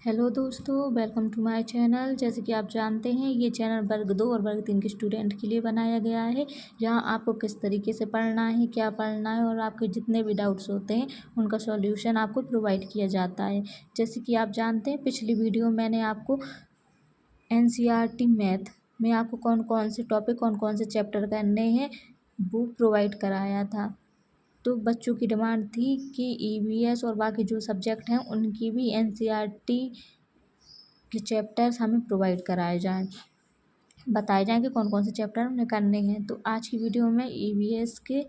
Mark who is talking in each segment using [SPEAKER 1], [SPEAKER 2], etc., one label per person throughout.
[SPEAKER 1] Hello दोस्तों, welcome to my channel. जैसे कि आप जानते हैं, ये चैनल वर्ग 2 और वर्ग 3 के स्टूडेंट के लिए बनाया गया है। यहाँ आपको किस तरीके से पढ़ना है, क्या पढ़ना है और आपके जितने भी डाउट्स होते हैं उनका सॉल्यूशन आपको प्रोवाइड किया जाता है। जैसे कि आप जानते हैं, पिछली वीडियो मैंने आपको एनसीईआरटी मैथ में आपको कौन कौन से टॉपिक, कौन कौन से चैप्टर करने हैं वो प्रोवाइड कराया था। तो बच्चों की डिमांड थी कि ईवीएस और बाकी जो सब्जेक्ट हैं उनकी भी एनसीईआरटी के चैप्टर्स हमें प्रोवाइड कराए जाएं, बताए जाएं कि कौन कौन से चैप्टर उन्हें करने हैं। तो आज की वीडियो में ईवीएस के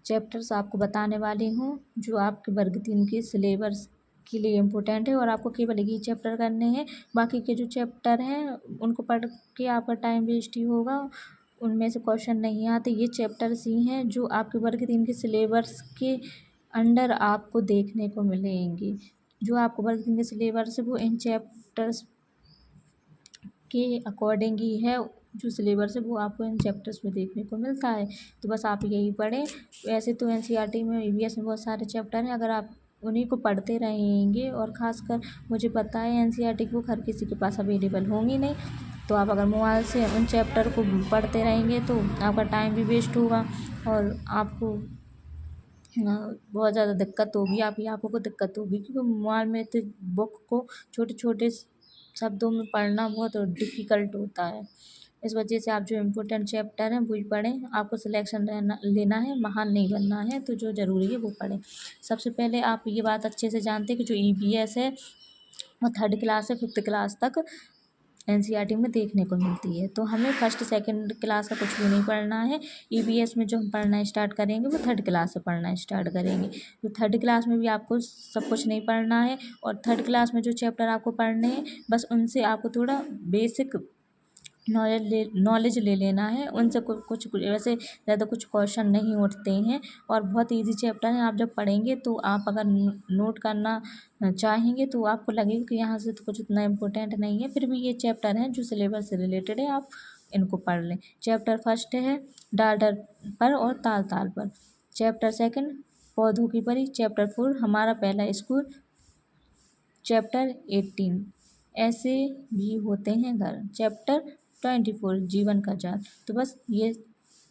[SPEAKER 1] चैप्टर्स आपको बताने वाली हूँ जो आपके वर्ग 3 के सिलेबस के लिए इम्पोर्टेंट है और आपको केवल एक ही चैप्टर करने हैं। बाकी के जो चैप्टर हैं उनको पढ़ के आपका टाइम वेस्ट ही होगा, उनमें से क्वेश्चन नहीं आते। ये चैप्टर्स ही हैं जो आपके वर्ग 3 के सिलेबस के अंडर आपको देखने को मिलेंगे। जो आपको वर्ग 3 के सिलेबस है वो इन चैप्टर्स के अकॉर्डिंग ही है। जो सिलेबस है वो आपको इन चैप्टर्स में देखने को मिलता है, तो बस आप यही पढ़ें। वैसे तो एनसीईआरटी में, ईवीएस में बहुत सारे चैप्टर हैं, अगर आप उन्हीं को पढ़ते रहेंगे और ख़ासकर मुझे पता है एनसीईआरटी की बुक हर किसी के पास अवेलेबल होंगी नहीं, तो आप अगर मोबाइल से उन चैप्टर को पढ़ते रहेंगे तो आपका टाइम भी वेस्ट होगा और आपको बहुत ज़्यादा दिक्कत होगी, आपकी आँखों को दिक्कत होगी, क्योंकि मोबाइल में तो बुक को छोटे छोटे शब्दों में पढ़ना बहुत डिफ़िकल्ट होता है। इस वजह से आप जो इम्पोर्टेंट चैप्टर हैं वही पढ़ें। आपको सिलेक्शन लेना है, महान नहीं बनना है, तो जो ज़रूरी है वो पढ़ें। सबसे पहले आप ये बात अच्छे से जानते हैं कि जो ईवीएस है वो 3rd क्लास से 5th क्लास तक एनसीईआरटी में देखने को मिलती है। तो हमें फर्स्ट सेकंड क्लास का कुछ भी नहीं पढ़ना है। ईवीएस में जो हम पढ़ना स्टार्ट करेंगे वो 3rd क्लास से पढ़ना स्टार्ट करेंगे। तो 3rd क्लास में भी आपको सब कुछ नहीं पढ़ना है और 3rd क्लास में जो चैप्टर आपको पढ़ने हैं बस उनसे आपको थोड़ा बेसिक नॉलेज ले लेना है। उनसे कुछ वैसे ज़्यादा कुछ क्वेश्चन नहीं उठते हैं और बहुत ईजी चैप्टर हैं। आप जब पढ़ेंगे तो आप अगर नोट करना चाहेंगे तो आपको लगेगा कि यहाँ से तो कुछ इतना इम्पोर्टेंट नहीं है, फिर भी ये चैप्टर हैं जो सिलेबस से रिलेटेड है, आप इनको पढ़ लें। चैप्टर फर्स्ट है डार डर पर और ताल ताल पर। चैप्टर सेकंड पौधों की परी। चैप्टर 4 हमारा पहला स्कूल। चैप्टर 18 ऐसे भी होते हैं घर। चैप्टर 24 जीवन का जाल। तो बस ये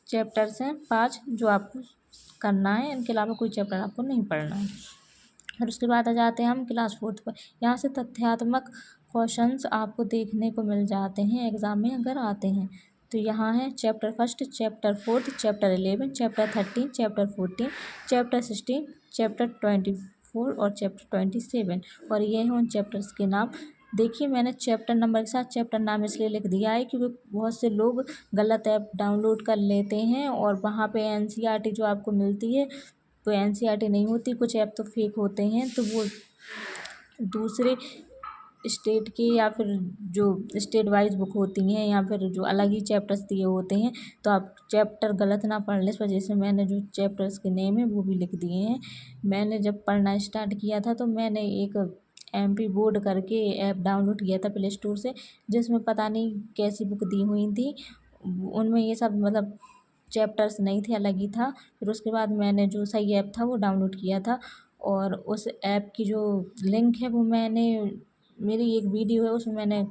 [SPEAKER 1] चैप्टर्स हैं 5 जो आपको करना है, इनके अलावा कोई चैप्टर आपको नहीं पढ़ना है। और उसके बाद आ जाते हैं हम क्लास 4th पर। यहाँ से तथ्यात्मक क्वेश्चंस आपको देखने को मिल जाते हैं एग्ज़ाम में अगर आते हैं। तो यहाँ है chapter first, chapter 4th, chapter 11, chapter 13, chapter 14, chapter 16, chapter 24 और चैप्टर 27। और ये हैं उन चैप्टर्स के नाम। देखिए, मैंने चैप्टर नंबर के साथ चैप्टर नाम इसलिए लिख दिया है क्योंकि बहुत से लोग गलत ऐप डाउनलोड कर लेते हैं और वहाँ पे एनसीईआरटी जो आपको मिलती है तो एनसीईआरटी नहीं होती, कुछ ऐप तो फेक होते हैं, तो वो दूसरे स्टेट के या फिर जो स्टेट वाइज बुक होती हैं या फिर जो अलग ही चैप्टर्स दिए होते हैं, तो आप चैप्टर गलत ना पढ़ लें। इस वजह से मैंने जो चैप्टर्स के नेम है वो भी लिख दिए हैं। मैंने जब पढ़ना स्टार्ट किया था तो मैंने एक MP बोर्ड करके ऐप डाउनलोड किया था प्ले स्टोर से, जिसमें पता नहीं कैसी बुक दी हुई थी। उनमें ये सब मतलब चैप्टर्स नहीं थे, अलग ही था। फिर उसके बाद मैंने जो सही ऐप था वो डाउनलोड किया था और उस ऐप की जो लिंक है वो मैंने, मेरी एक वीडियो है उसमें मैंने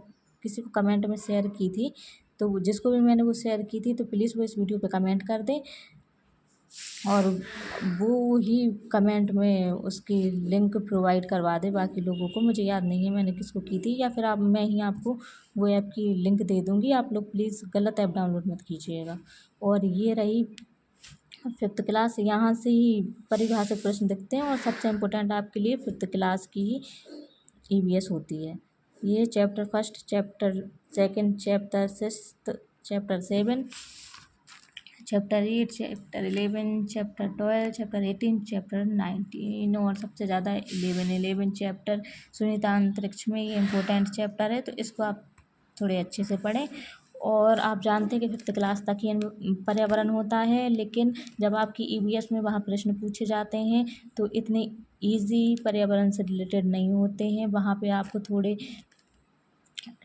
[SPEAKER 1] किसी को कमेंट में शेयर की थी, तो जिसको भी मैंने वो शेयर की थी तो प्लीज़ वो इस वीडियो पे कमेंट कर दें और वो ही कमेंट में उसकी लिंक प्रोवाइड करवा दे बाकी लोगों को। मुझे याद नहीं है मैंने किसको की थी, या फिर आप मैं ही आपको वो ऐप की लिंक दे दूँगी। आप लोग प्लीज़ गलत ऐप डाउनलोड मत कीजिएगा। और ये रही 5th क्लास। यहाँ से ही परिभाषित प्रश्न दिखते हैं और सबसे इम्पोर्टेंट आपके लिए 5th क्लास की ही ईवीएस होती है। ये chapter first, chapter second, chapter 6, chapter 7, chapter 8, chapter 11, chapter 12, chapter 18, chapter 19 और सबसे ज़्यादा 11 चैप्टर सुनीता अंतरिक्ष में। ये इम्पोर्टेंट चैप्टर है तो इसको आप थोड़े अच्छे से पढ़ें। और आप जानते हैं कि 5th क्लास तक ही पर्यावरण होता है, लेकिन जब आपकी ईवीएस में वहाँ प्रश्न पूछे जाते हैं तो इतने ईजी पर्यावरण से रिलेटेड नहीं होते हैं। वहाँ पे आपको थोड़े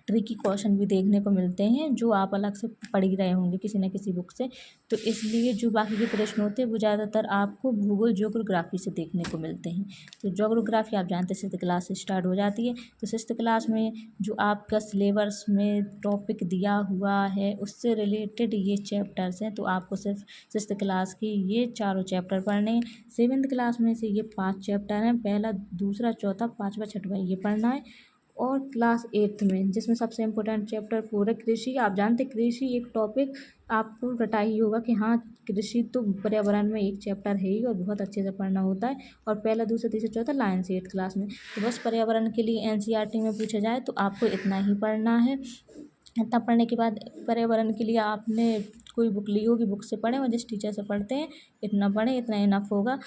[SPEAKER 1] ट्रिकी क्वेश्चन भी देखने को मिलते हैं जो आप अलग से पढ़ ही रहे होंगे किसी न किसी बुक से। तो इसलिए जो बाकी के प्रश्न होते हैं वो ज़्यादातर आपको भूगोल ज्योग्राफी से देखने को मिलते हैं। तो ज्योग्राफी आप जानते हैं 6th क्लास से स्टार्ट हो जाती है। तो 6th क्लास में जो आपका सिलेबस में टॉपिक दिया हुआ है उससे रिलेटेड ये चैप्टर्स हैं। तो आपको सिर्फ 6th क्लास के ये चारों चैप्टर पढ़ने हैं। 7th क्लास में से ये 5 चैप्टर हैं, पहला, दूसरा, चौथा, पाँचवा, छठवां ये पढ़ना है। और क्लास 8th में जिसमें सबसे इम्पोर्टेंट चैप्टर 4 है कृषि। आप जानते हैं कृषि एक टॉपिक आपको रटा ही होगा कि हाँ, कृषि तो पर्यावरण में एक चैप्टर है ही और बहुत अच्छे से पढ़ना होता है। और पहला, दूसरा, तीसरा, चौथा लाइन से 8th क्लास में। तो बस पर्यावरण के लिए एनसीईआरटी में पूछा जाए तो आपको इतना ही पढ़ना है। इतना पढ़ने के बाद पर्यावरण के लिए आपने कोई बुक ली होगी, बुक से पढ़ें और जिस टीचर से पढ़ते हैं इतना पढ़ें, इतना इनफ होगा।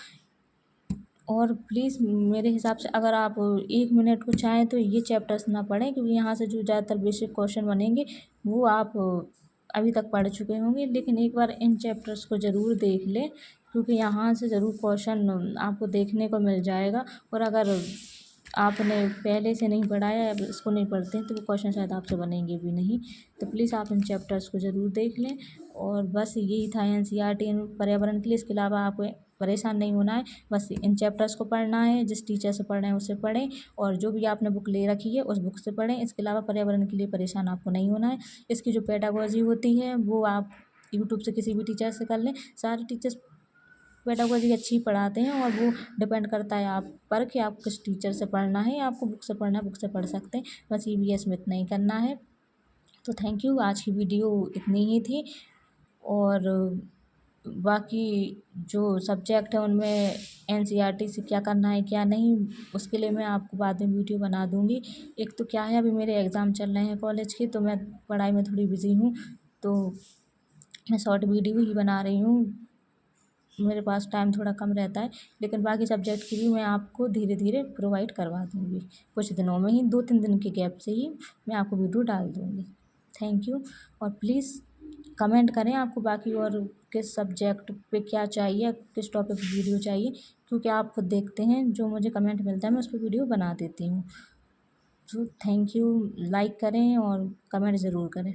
[SPEAKER 1] और प्लीज़ मेरे हिसाब से अगर आप 1 मिनट को चाहें तो ये चैप्टर्स ना पढ़ें, क्योंकि यहाँ से जो ज़्यादातर बेसिक क्वेश्चन बनेंगे वो आप अभी तक पढ़ चुके होंगे। लेकिन एक बार इन चैप्टर्स को ज़रूर देख लें, क्योंकि यहाँ से ज़रूर क्वेश्चन आपको देखने को मिल जाएगा। और अगर आपने पहले से नहीं पढ़ा है, अब इसको नहीं पढ़ते हैं, तो वो क्वेश्चन शायद आपसे बनेंगे भी नहीं। तो प्लीज़ आप इन चैप्टर्स को ज़रूर देख लें। और बस यही था एनसीईआरटी पर्यावरण के लिए। इसके अलावा आपको परेशान नहीं होना है, बस इन चैप्टर्स को पढ़ना है, जिस टीचर से पढ़ रहे हैं उससे पढ़ें और जो भी आपने बुक ले रखी है उस बुक से पढ़ें। इसके अलावा पर्यावरण के लिए परेशान आपको नहीं होना है। इसकी जो पेडागोजी होती है वो आप यूट्यूब से किसी भी टीचर से कर लें। सारे टीचर्स पेडागोजी अच्छी पढ़ाते हैं और वो डिपेंड करता है आप पर कि आप किस टीचर से पढ़ना है। आपको बुक से पढ़ना है, बुक से पढ़ सकते हैं। बस ईवीएस में इतना ही करना है। तो थैंक यू, आज की वीडियो इतनी ही थी। और बाकी जो सब्जेक्ट है उनमें एनसीईआरटी से क्या करना है क्या नहीं, उसके लिए मैं आपको बाद में वीडियो बना दूँगी। एक तो क्या है, अभी मेरे एग्ज़ाम चल रहे हैं कॉलेज के, तो मैं पढ़ाई में थोड़ी बिज़ी हूँ, तो मैं शॉर्ट वीडियो ही बना रही हूँ। मेरे पास टाइम थोड़ा कम रहता है, लेकिन बाकी सब्जेक्ट की भी मैं आपको धीरे धीरे प्रोवाइड करवा दूँगी। कुछ दिनों में ही, 2-3 दिन के गैप से ही मैं आपको वीडियो डाल दूँगी। Thank you. और प्लीज़ कमेंट करें आपको बाकी और किस सब्जेक्ट पे क्या चाहिए, किस टॉपिक पे वीडियो चाहिए, क्योंकि आप खुद देखते हैं जो मुझे कमेंट मिलता है मैं उस पर वीडियो बना देती हूँ। तो थैंक यू। लाइक करें और कमेंट ज़रूर करें।